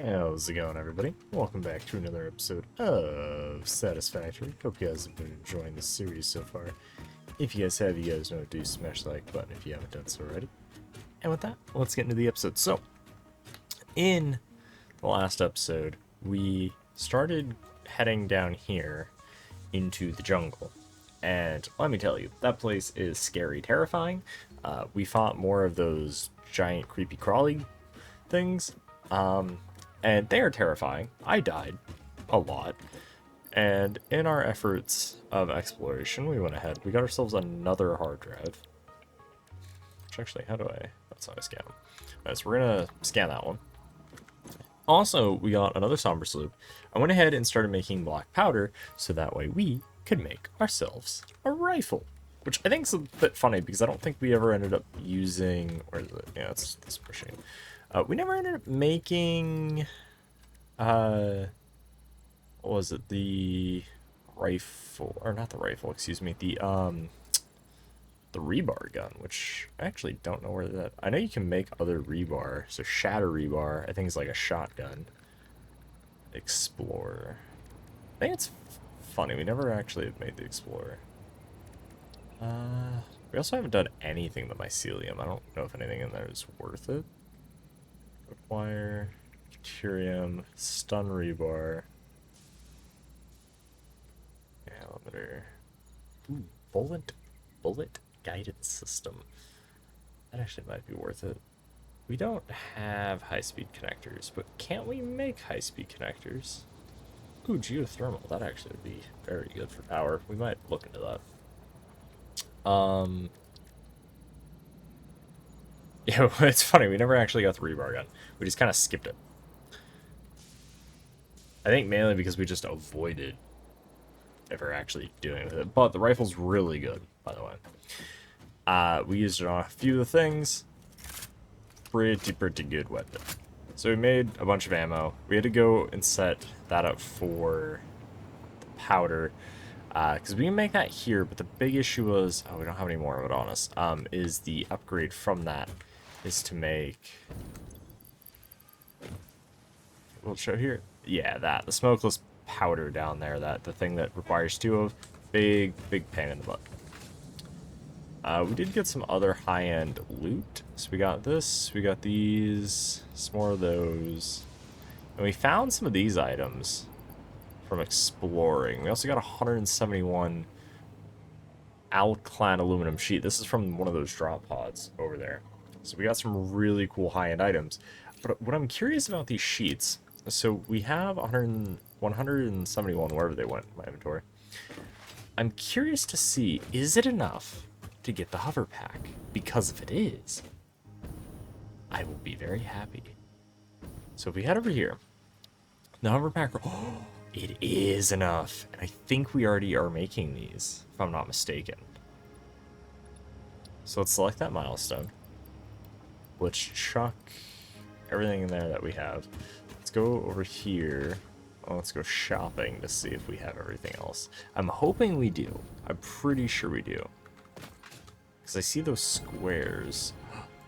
How's it going, everybody? Welcome back to another episode of Satisfactory. Hope you guys have been enjoying the series so far. If you guys have, you guys know to do smash the like button if you haven't done so already. And with that, let's get into the episode. So, in the last episode, we started heading down here into the jungle. And let me tell you, that place is scary, terrifying. We fought more of those giant creepy crawly things. And they are terrifying. I died a lot. And in our efforts of exploration, we went ahead. We got ourselves another hard drive. Which actually, that's how I scan them. Alright, so we're going to scan that one. Also, we got another somber sloop. I went ahead and started making black powder, so that way we could make ourselves a rifle. Which I think is a bit funny, because I don't think we ever ended up using... Where is it? Yeah, it's this machine. We never ended up making, what was it, the rifle, or not the rifle, excuse me, the rebar gun, which I actually don't know where that, I know you can make other rebar, so shatter rebar, I think it's like a shotgun. Explorer. I think it's funny, we never actually have made the Explorer. We also haven't done anything with mycelium. I don't know if anything in there is worth it. Acquire, deuterium, stun rebar, limiter, bullet guidance system. That actually might be worth it. We don't have high-speed connectors, but can't we make high-speed connectors? Ooh, geothermal. That actually would be very good for power. We might look into that. Yeah, it's funny, we never actually got the rebar gun. We just kind of skipped it. I think mainly because we just avoided ever actually doing with it. But the rifle's really good, by the way. We used it on a few of the things. Pretty good weapon. So we made a bunch of ammo. We had to go and set that up for the powder. Because we can make that here, but the big issue was... Oh, we don't have any more of it on us. Is the upgrade from that is to make... We'll show here. Yeah, that. The smokeless powder down there. The thing that requires two of. Big pain in the butt. We did get some other high-end loot. So we got this. We got these. Some more of those. And we found some of these items from exploring. We also got 171 alkaline aluminum sheet. This is from one of those drop pods over there. So we got some really cool high-end items. But what I'm curious about these sheets, so we have 171 wherever they went in my inventory. I'm curious to see, is it enough to get the hover pack? Because if it is, I will be very happy. So if we head over here, the hover pack, oh, it is enough. And I think we already are making these, if I'm not mistaken. So let's select that milestone. Let's chuck everything in there that we have. Let's go over here. Oh, let's go shopping to see if we have everything else. I'm hoping we do. I'm pretty sure we do. Because I see those squares.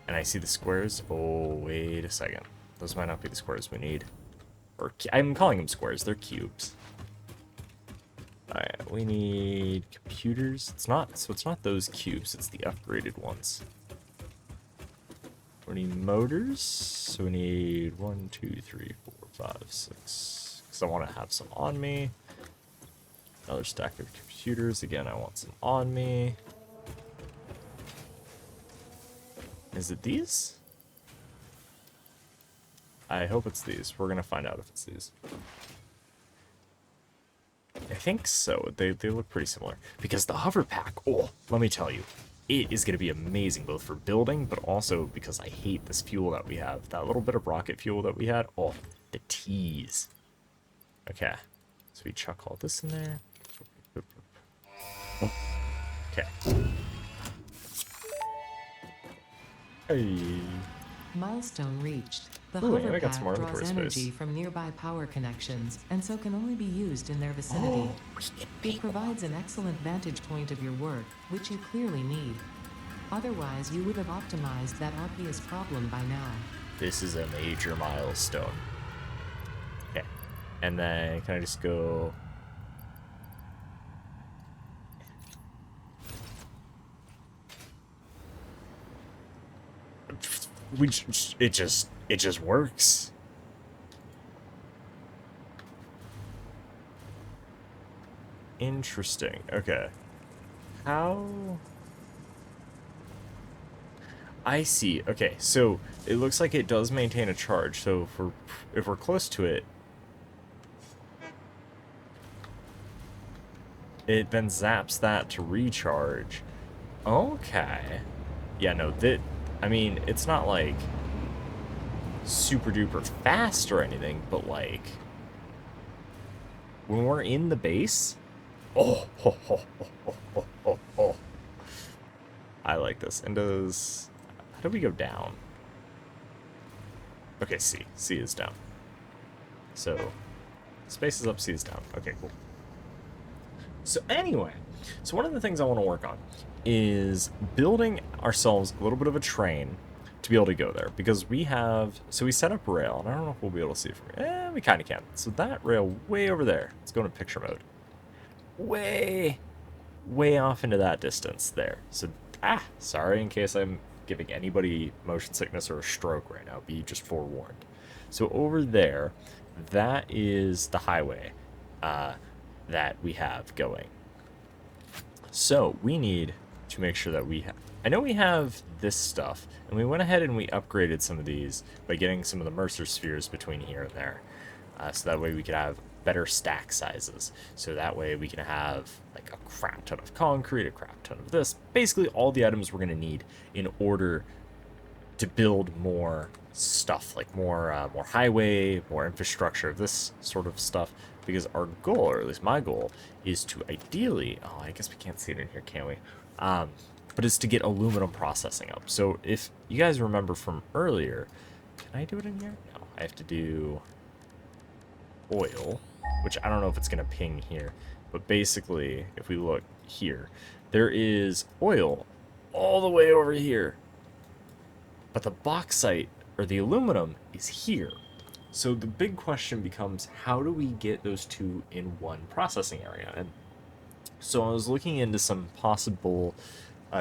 And I see the squares. Oh, wait a second. Those might not be the squares we need. Or I'm calling them squares. They're cubes. Alright, we need computers. It's not those cubes. It's the upgraded ones. We need motors, so we need 1, 2, 3, 4, 5, 6. Because I want to have some on me. Another stack of computers. Again, I want some on me. Is it these? I hope it's these. We're going to find out if it's these. I think so. They look pretty similar. Because the hover pack, oh, let me tell you. It is going to be amazing, both for building, but also because I hate this fuel that we have. That little bit of rocket fuel that we had. Oh, the tease. Okay. So we chuck all this in there. Okay. Hey. Milestone reached. The Ooh, hover I got some more pad draws inventory energy space. from nearby power connections, and so can only be used in their vicinity. It provides an excellent vantage point of your work, which you clearly need. Otherwise, you would have optimized that obvious problem by now. This is a major milestone. And then can I just go... It just works. Interesting. Okay. How... I see. Okay, so it looks like it does maintain a charge. So if we're close to it, it then zaps that to recharge. Okay. Yeah, no, I mean, it's not like super duper fast or anything, but like when we're in the base, oh, ho, ho, ho, ho, ho, ho, ho. I like this. And how do we go down? Okay, C is down. So space is up, C is down. Okay, cool. So anyway, so one of the things I want to work on is building ourselves a little bit of a train to be able to go there, because we set up rail, and I don't know if we'll be able to see it from here. We kind of can. So that rail way over there, let's go into picture mode. Way off into that distance there. So, sorry in case I'm giving anybody motion sickness or a stroke right now, be just forewarned. So over there, that is the highway that we have going. So we need to make sure that I know we have this stuff, and we went ahead and we upgraded some of these by getting some of the Mercer spheres between here and there. So that way we could have better stack sizes. So that way we can have like a crap ton of concrete, a crap ton of this. Basically all the items we're going to need in order to build more stuff, like more highway, more infrastructure, this sort of stuff. Because our goal, or at least my goal, is to ideally... Oh, I guess we can't see it in here, can we? But it's to get aluminum processing up. So if you guys remember from earlier... Can I do it in here? No, I have to do oil, which I don't know if it's going to ping here. But basically, if we look here, there is oil all the way over here. But the bauxite, or the aluminum, is here. So the big question becomes, how do we get those two in one processing area? And so I was looking into some possible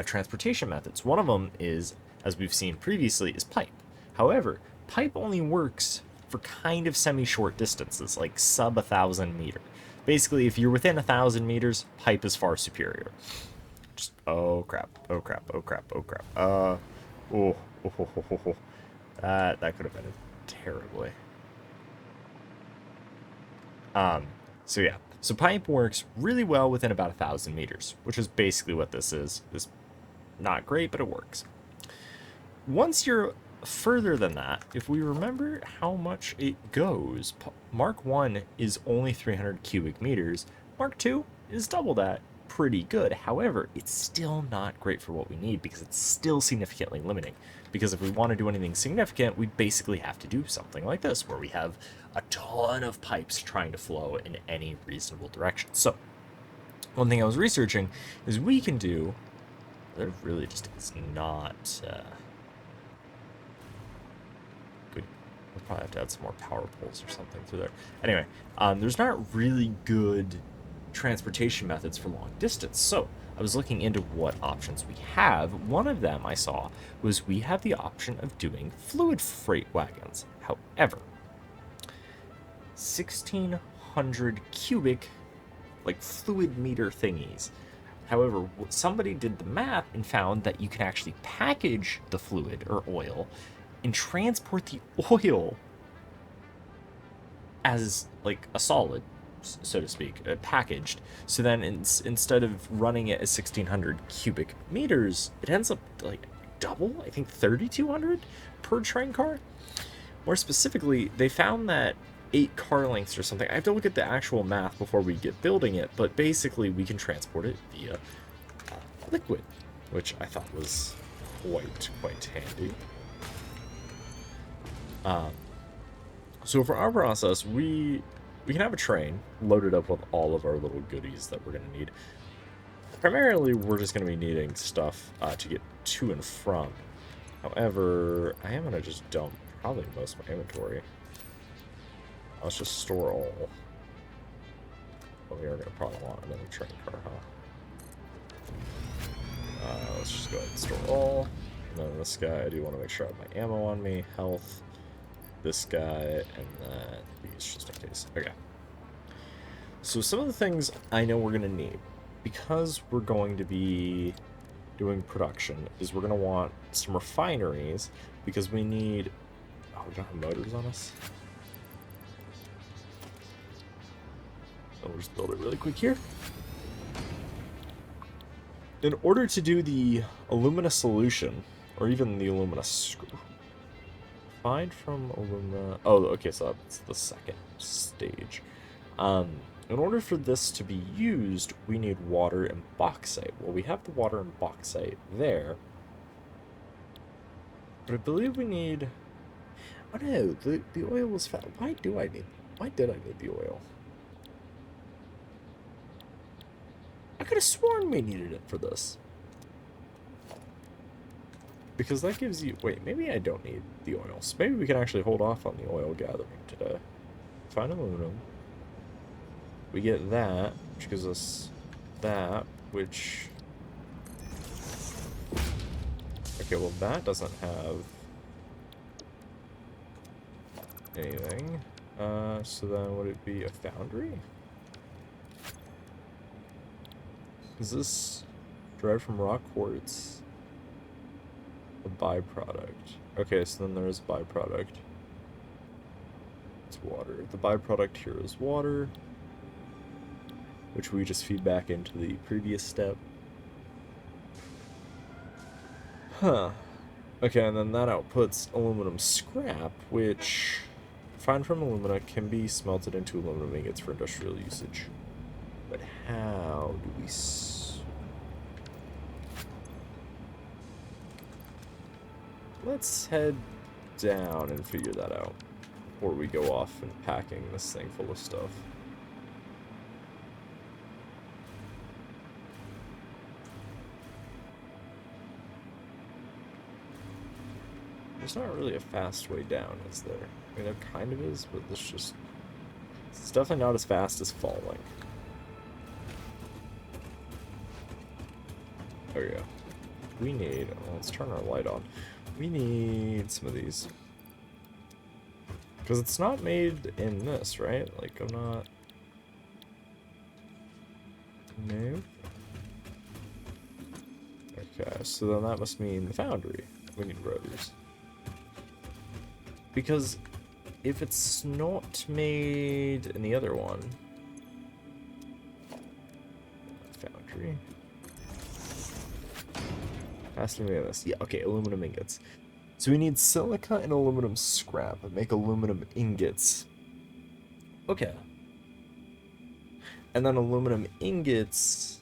transportation methods. One of them is, as we've seen previously, is pipe. However, pipe only works for kind of semi-short distances, like sub 1,000 meters. Basically, if you're within 1,000 meters, pipe is far superior. Just, oh crap, oh crap, oh crap, oh crap. That could have ended terribly. So yeah, so pipe works really well within about 1,000 meters, which is basically what this is. It's not great, but it works. Once you're further than that, if we remember how much it goes, Mark 1 is only 300 cubic meters. Mark 2 is double that. Pretty good. However, it's still not great for what we need because it's still significantly limiting. Because if we want to do anything significant, we basically have to do something like this, where we have a ton of pipes trying to flow in any reasonable direction. So, one thing I was researching is we can do... There really just is not... good. We'll probably have to add some more power poles or something through there. Anyway, there's not really good transportation methods for long distance. So I was looking into what options we have. One of them I saw was we have the option of doing fluid freight wagons. However, 1,600 cubic, like fluid meter thingies. However, somebody did the math and found that you can actually package the fluid or oil and transport the oil as like a solid, so to speak, packaged. So then instead of running it as 1,600 cubic meters, it ends up like double, I think 3,200 per train car. More specifically, they found that 8 car lengths or something. I have to look at the actual math before we get building it, but basically we can transport it via liquid, which I thought was quite handy. So for our process, we can have a train loaded up with all of our little goodies that we're going to need. Primarily, we're just going to be needing stuff to get to and from. However, I am going to just dump probably most of my inventory Let's just store all. Oh, we are going to probably want another train car, huh? Let's just go ahead and store all. And then this guy, I do want to make sure I have my ammo on me, health. This guy, and then these just in case. Okay. So some of the things I know we're going to need, because we're going to be doing production, is we're going to want some refineries, because we need... Oh, we don't have motors on us? So we'll just build it really quick here. In order to do the alumina solution, or even the alumina screw, find from alumina... Oh, okay, so that's the second stage. In order for this to be used, we need water and bauxite. Well, we have the water and bauxite there. But I believe we need... Oh no, the oil was fat. Why did I need the oil? I could have sworn we needed it for this. Because that gives you... Wait, maybe I don't need the oil. So maybe we can actually hold off on the oil gathering today. Find aluminum. We get that, which gives us that, which... Okay, well that doesn't have anything. So then would it be a foundry? Is this derived from rock quartz? A byproduct. Okay, so then there's byproduct. It's water. The byproduct here is water, which we just feed back into the previous step. Huh. Okay, and then that outputs aluminum scrap, which, refined from alumina, can be smelted into aluminum ingots for industrial usage. But how do we... Let's head down and figure that out before we go off and packing this thing full of stuff. There's not really a fast way down, is there? I mean, there kind of is, but it's just... It's definitely not as fast as falling. There we go. We need... Well, let's turn our light on. We need some of these. Because it's not made in this, right? Like, I'm not... No. Okay, so then that must mean the foundry. We need rotors. Because if it's not made in the other one... Foundry... Has to be this. Yeah, okay, aluminum ingots. So we need silica and aluminum scrap and make aluminum ingots. Okay. And then aluminum ingots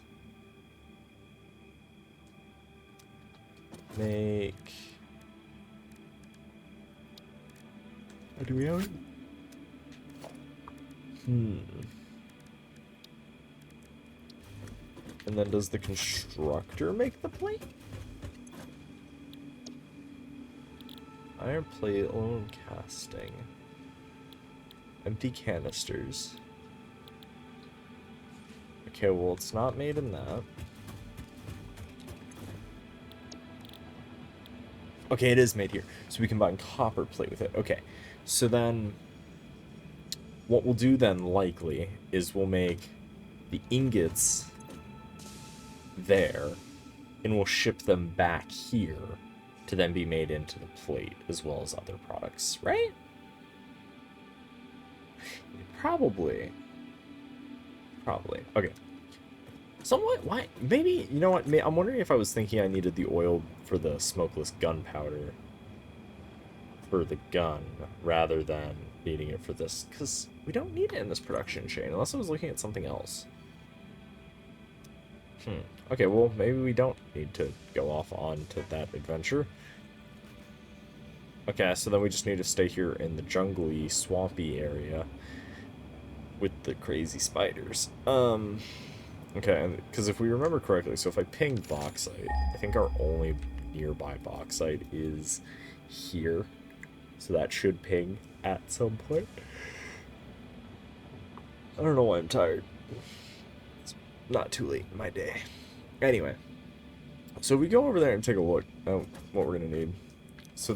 make... Oh, do we have it? And then does the constructor make the plate? Iron plate, aluminum casting. Empty canisters. Okay, well, it's not made in that. Okay, it is made here. So we combine copper plate with it. Okay, so then what we'll do then, likely, is we'll make the ingots there, and we'll ship them back here to then be made into the plate, as well as other products, right? Probably. Okay. Somewhat, why? Maybe, you know what? I'm wondering if I was thinking I needed the oil for the smokeless gunpowder for the gun, rather than needing it for this, because we don't need it in this production chain, unless I was looking at something else. Okay, well, maybe we don't need to go off on to that adventure. Okay, so then we just need to stay here in the jungly, swampy area with the crazy spiders. Okay, because if we remember correctly, so if I ping bauxite, I think our only nearby bauxite is here. So that should ping at some point. I don't know why I'm tired. It's not too late in my day. Anyway, so we go over there and take a look at what we're going to need. So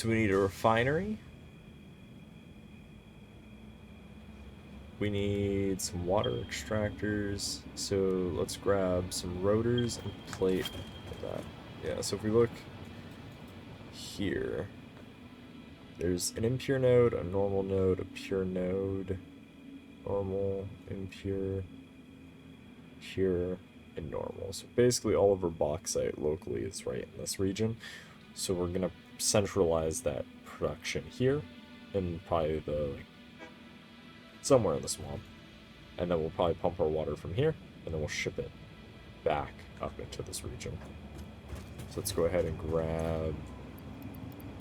we need a refinery. We need some water extractors. So let's grab some rotors and plate of that. Yeah, so if we look here, there's an impure node, a normal node, a pure node, normal, impure, pure, and normal. So basically all of our bauxite locally is right in this region. So we're gonna centralize that production here, and probably somewhere in the swamp. And then we'll probably pump our water from here, and then we'll ship it back up into this region. So let's go ahead and grab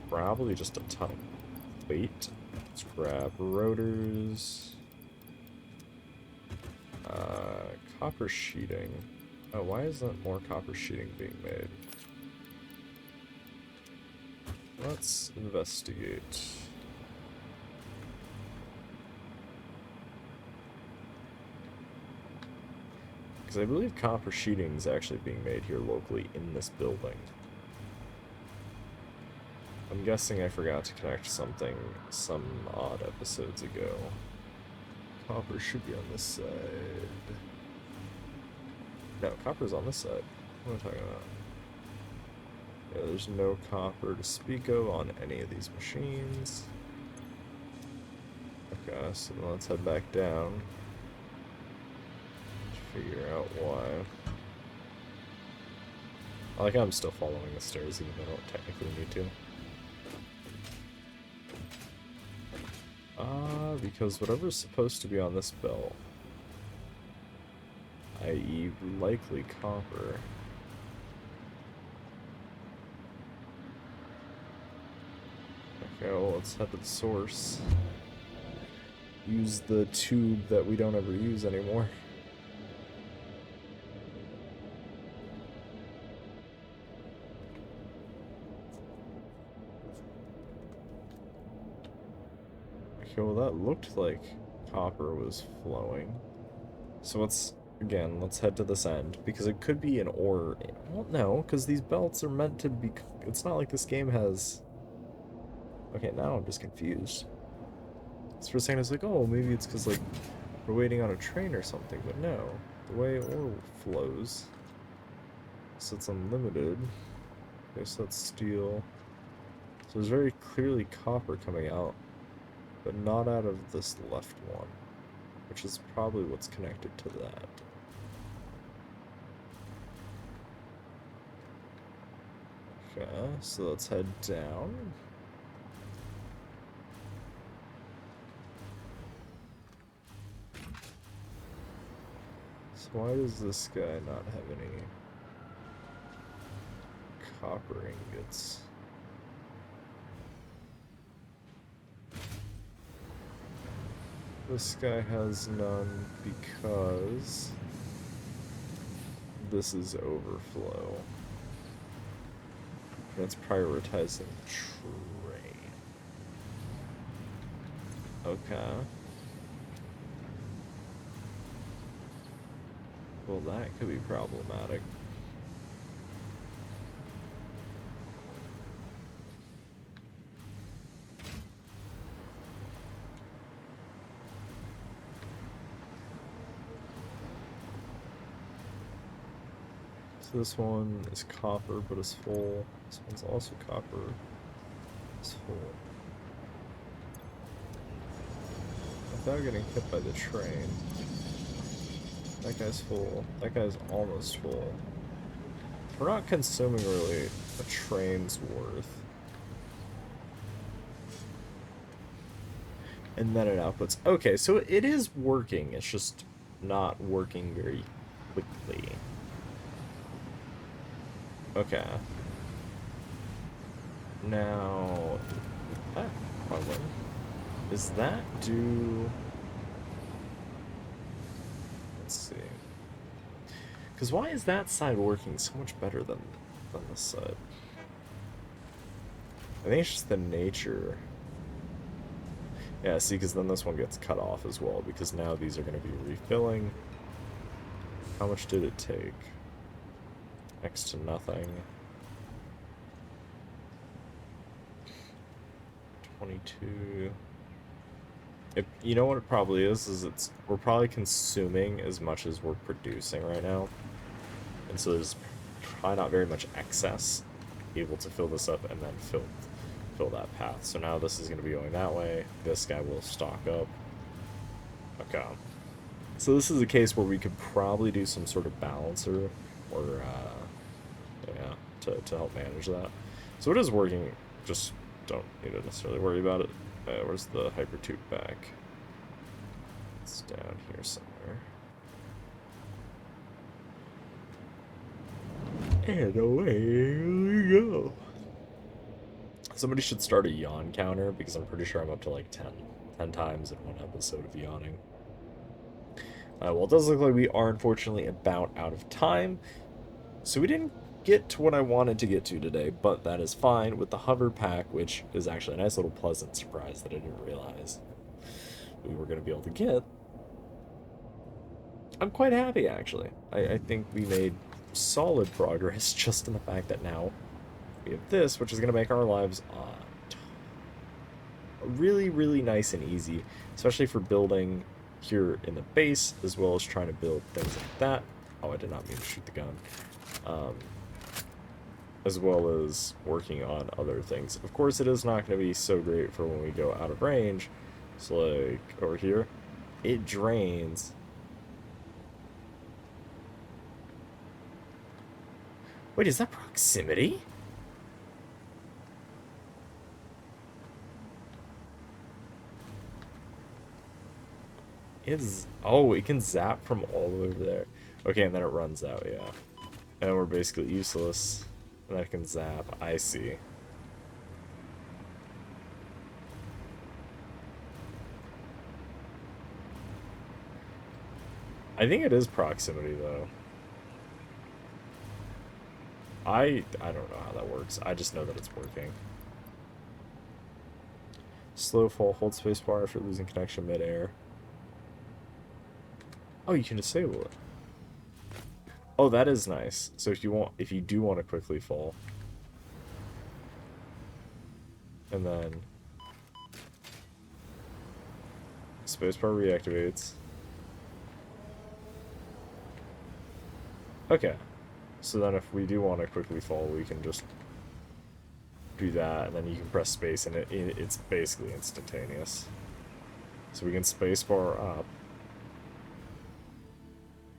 probably just a ton of weight. Let's grab rotors. Copper sheeting. Oh, why isn't more copper sheeting being made? Let's investigate. Because I believe copper sheeting is actually being made here locally in this building. I'm guessing I forgot to connect something some odd episodes ago. Copper should be on this side. No, copper's on this side. What am I talking about? Yeah, there's no copper to speak of on any of these machines. Okay, so then let's head back down. Figure out why. I like how I'm still following the stairs even though I don't technically need to. Because whatever's supposed to be on this belt, i.e. likely copper, okay, well let's head to the source. Use the tube that we don't ever use anymore. Okay, well that looked like copper was flowing. So let's head to this end, because it could be an ore. Well, no, because these belts are meant to be... It's not like this game has... Okay, now I'm just confused. So for a second I was like, oh, maybe it's because, like, we're waiting on a train or something, but no. The way ore flows, so it's unlimited. Okay, so that's steel. So there's very clearly copper coming out, but not out of this left one, which is probably what's connected to that. Okay, so let's head down. So why does this guy not have any copper ingots? This guy has none because this is overflow. That's prioritizing train. Okay. Well, that could be problematic. So this one is copper, but it's full. This one's also copper. It's full. Without getting hit by the train. That guy's full. That guy's almost full. We're not consuming really a train's worth. And then it outputs. Okay, so it is working. It's just not working very quickly. Okay. Now, that problem, is that due... Let's see. Because why is that side working so much better than this side? I think it's just the nature. Yeah, see, because then this one gets cut off as well, because now these are going to be refilling. How much did it take? Next to nothing. 22. You know what it probably is we're probably consuming as much as we're producing right now. And so there's probably not very much excess able to fill this up and then fill that path. So now this is going to be going that way. This guy will stock up. Okay. So this is a case where we could probably do some sort of balancer or, yeah, to help manage that. So it is working, just don't need to necessarily worry about it. Where's the hyper tube back? It's down here somewhere. And away we go. Somebody should start a yawn counter, because I'm pretty sure I'm up to like 10 times in one episode of yawning. Well, it does look like we are unfortunately about out of time. So we didn't get to what I wanted to get to today, but that is fine with the hover pack, which is actually a nice little pleasant surprise that I didn't realize we were going to be able to get. I'm quite happy, actually. I think we made solid progress just in the fact that now we have this, which is going to make our lives really, really nice and easy, especially for building here in the base, as well as trying to build things like that. Oh, I did not mean to shoot the gun. As well as working on other things. Of course, it is not going to be so great for when we go out of range. So, like, over here, it drains. Wait, is that proximity? Oh, it can zap from all over there. Okay, and then it runs out, yeah. And we're basically useless. And I can zap. I see. I think it is proximity, though. I don't know how that works. I just know that it's working. Slow fall, hold spacebar after losing connection midair. Oh, you can disable it. Oh, that is nice. So if you do want to quickly fall, and then spacebar reactivates. Okay. So then if we do want to quickly fall, we can just do that, and then you can press space, and it's basically instantaneous. So we can spacebar up,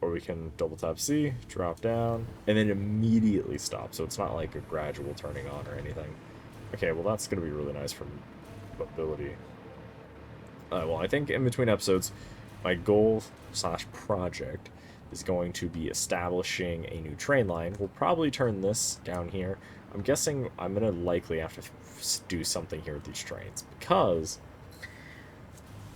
or we can double tap C, drop down, and then immediately stop, so it's not like a gradual turning on or anything. Okay, well that's going to be really nice for mobility. Well, I think in between episodes, my goal / project is going to be establishing a new train line. We'll probably turn this down here. I'm guessing I'm going to likely have to do something here with these trains, because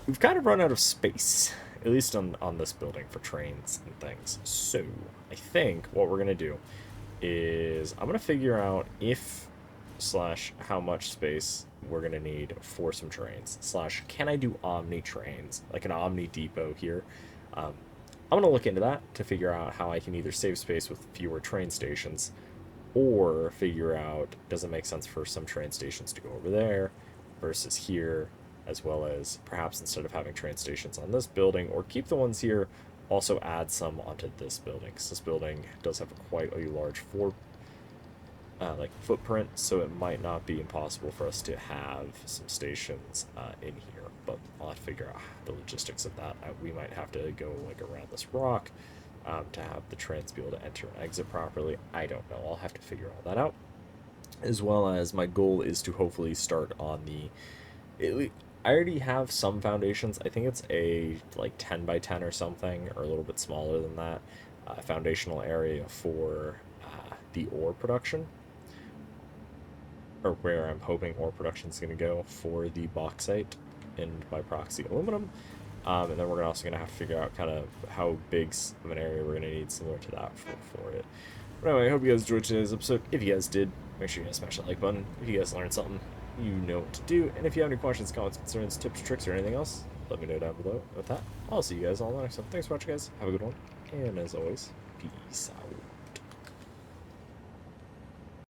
we've kind of run out of space, at least on this building, for trains and things. So I think what we're going to do is I'm going to figure out if / how much space we're going to need for some trains / can I do omni trains, like an omni depot here. I'm going to look into that to figure out how I can either save space with fewer train stations, or figure out, does it make sense for some train stations to go over there versus here, as well as perhaps instead of having train stations on this building, or keep the ones here, also add some onto this building, because this building does have quite a large footprint, so it might not be impossible for us to have some stations in here, but I'll have to figure out the logistics of that. We might have to go like around this rock to have the trains be able to enter and exit properly. I don't know. I'll have to figure all that out. As well as my goal is to hopefully start on I already have some foundations. I think it's a like 10 by 10 or something, or a little bit smaller than that, foundational area for the ore production, or where I'm hoping ore production is going to go for the bauxite and by proxy aluminum. And then we're also going to have to figure out kind of how big of an area we're going to need similar to that for it. But anyway, I hope you guys enjoyed today's episode. If you guys did, make sure you guys smash that like button. If you guys learned something, you know what to do. And if you have any questions, comments, concerns, tips, tricks, or anything else, let me know down below. With that, I'll see you guys all in the next one. Thanks for watching, guys. Have a good one. And as always, peace out.